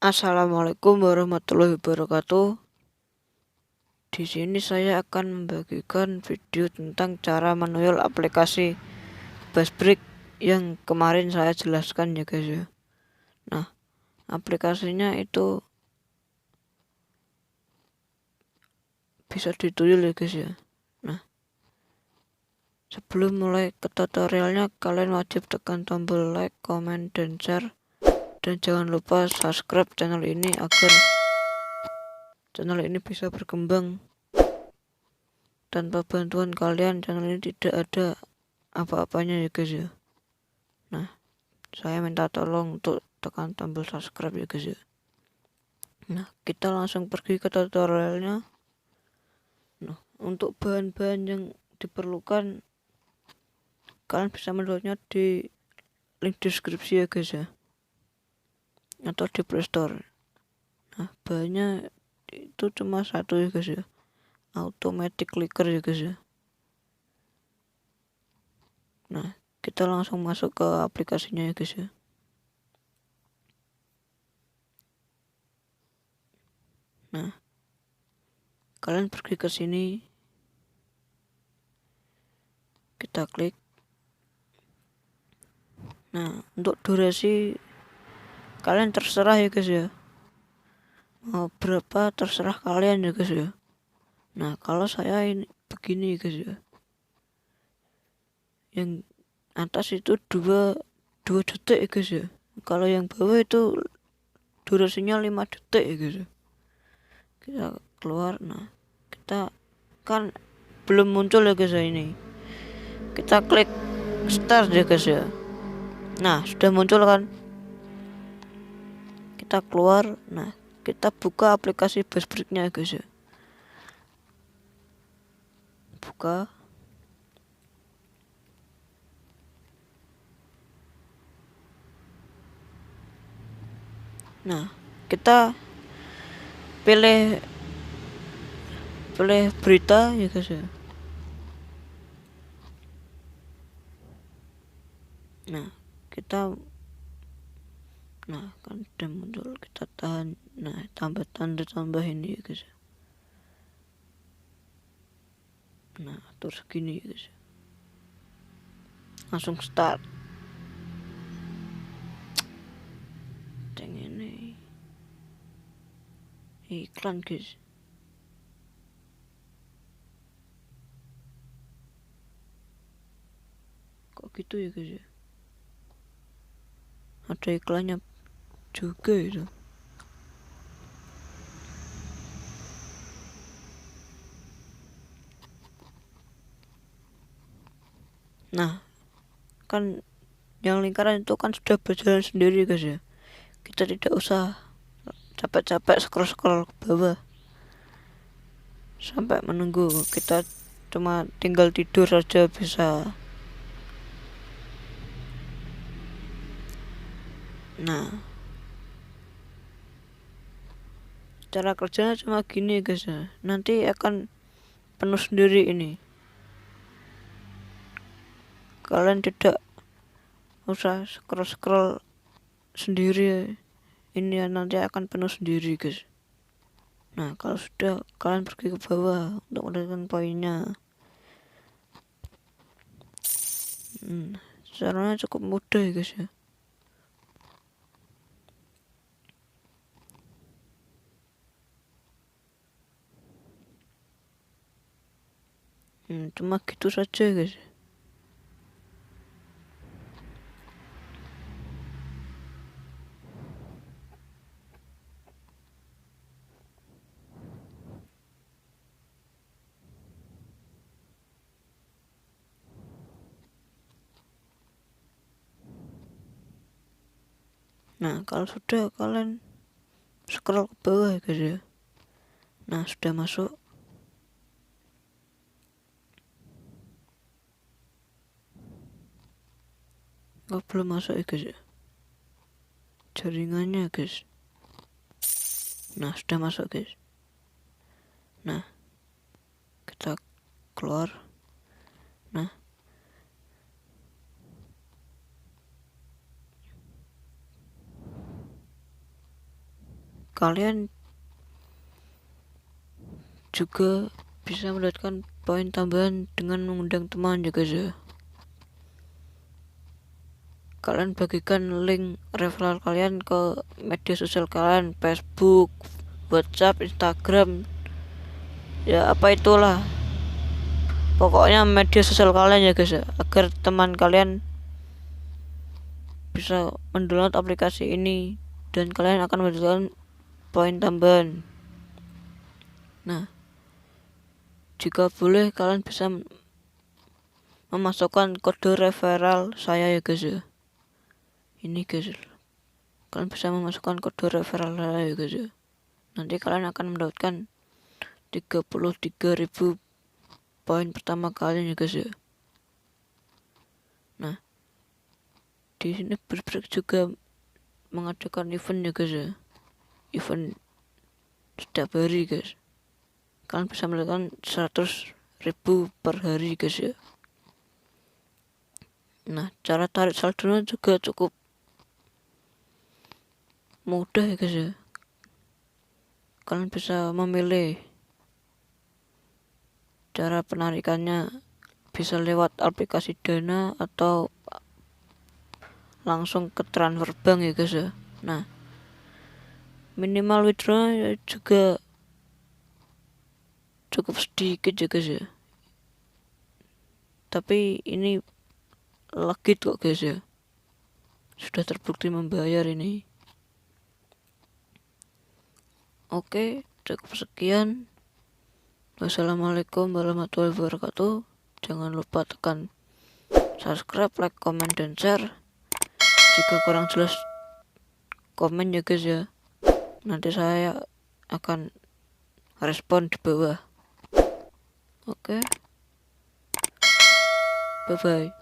Assalamualaikum warahmatullahi wabarakatuh. Di sini saya akan membagikan video tentang cara manual aplikasi Buzzsprout yang kemarin saya jelaskan ya guys ya. Nah, aplikasinya itu bisa dituyul ya guys ya. Nah, sebelum mulai ke tutorialnya, kalian wajib tekan tombol like, comment, dan share. Dan jangan lupa subscribe channel ini agar channel ini bisa berkembang. Tanpa bantuan kalian, channel ini tidak ada apa-apanya ya guys ya. Nah, saya minta tolong untuk tekan tombol subscribe ya guys ya. Nah, kita langsung pergi ke tutorialnya. Nah, untuk bahan-bahan yang diperlukan, kalian bisa mendownloadnya di link deskripsi ya guys ya, atau di Playstore. Nah, bahannya itu cuma satu ya guys ya, automatic clicker ya guys ya. Nah, kita langsung masuk ke aplikasinya ya guys ya. Nah, kalian pergi ke sini, kita klik. Nah, untuk durasi kalian terserah ya guys ya, mau berapa terserah kalian ya guys ya. Nah, kalau saya ini begini guys ya, yang atas itu 2 detik ya guys ya. Kalau yang bawah itu durasinya 5 detik ya guys ya. Kita keluar. Nah, kita kan belum muncul ya guys ya ini. Kita klik start ya guys ya. Nah, sudah muncul kan. Kita keluar. Nah, kita buka aplikasi Buzzsprout-nya ya guys ya. Buka. Nah, kita pilih berita ya guys ya. Nah, kita kan udah muncul, kita tahan. Nah, tambah tanda tambah ini ya guys. Nah, terus gini ya guys, langsung start. Deng ini iklan guys. Kok gitu ya guys ya, ada iklannya juga itu. Nah, kan yang lingkaran itu kan sudah berjalan sendiri guys ya. Kita tidak usah capek-capek scroll ke bawah sampai menunggu. Kita cuma tinggal tidur saja bisa. Nah, cara kerjanya cuma gini guys ya. Nanti akan penuh sendiri ini. Kalian tidak usah scroll sendiri, ini nanti akan penuh sendiri guys. Nah, kalau sudah, kalian pergi ke bawah untuk mendapatkan poinnya. Caranya cukup mudah ya guys ya. Cuma gitu saja guys. Nah, kalau sudah, kalian scroll ke bawah ya guys ya. Nah, sudah masuk. Oh, belum masuk ya guys ya, jaringannya guys. Nah, sudah masuk guys. Nah, kita keluar. Nah, kalian juga bisa mendapatkan poin tambahan dengan mengundang teman ya guys ya. Kalian bagikan link referral kalian ke media sosial kalian, Facebook, WhatsApp, Instagram, ya apa itulah, pokoknya media sosial kalian ya guys ya, agar teman kalian bisa mendownload aplikasi ini dan kalian akan mendapatkan poin tambahan. Nah, jika boleh kalian bisa memasukkan kode referral saya ya guys ya. Ini guys, kalian bisa memasukkan kode referral saya ya guys ya. Nanti kalian akan mendapatkan 33.000 poin pertama kalian ya guys ya. Nah, di sini Berbreak juga mengadakan event ya guys ya. Event setiap hari guys. Kalian bisa mendapatkan 100.000 per hari guys ya. Nah, cara tarik saldonya juga cukup mudah ya guys ya. Kalian bisa memilih cara penarikannya, bisa lewat aplikasi Dana atau langsung ke transfer bank ya guys ya. Nah, minimal withdraw juga cukup sedikit ya guys ya, tapi ini legit kok guys ya, sudah terbukti membayar ini. Oke, cukup sekian. Wassalamualaikum warahmatullahi wabarakatuh. Jangan lupa tekan subscribe, like, comment, dan share. Jika kurang jelas komen ya guys ya, nanti saya akan respon di bawah. Oke, bye bye.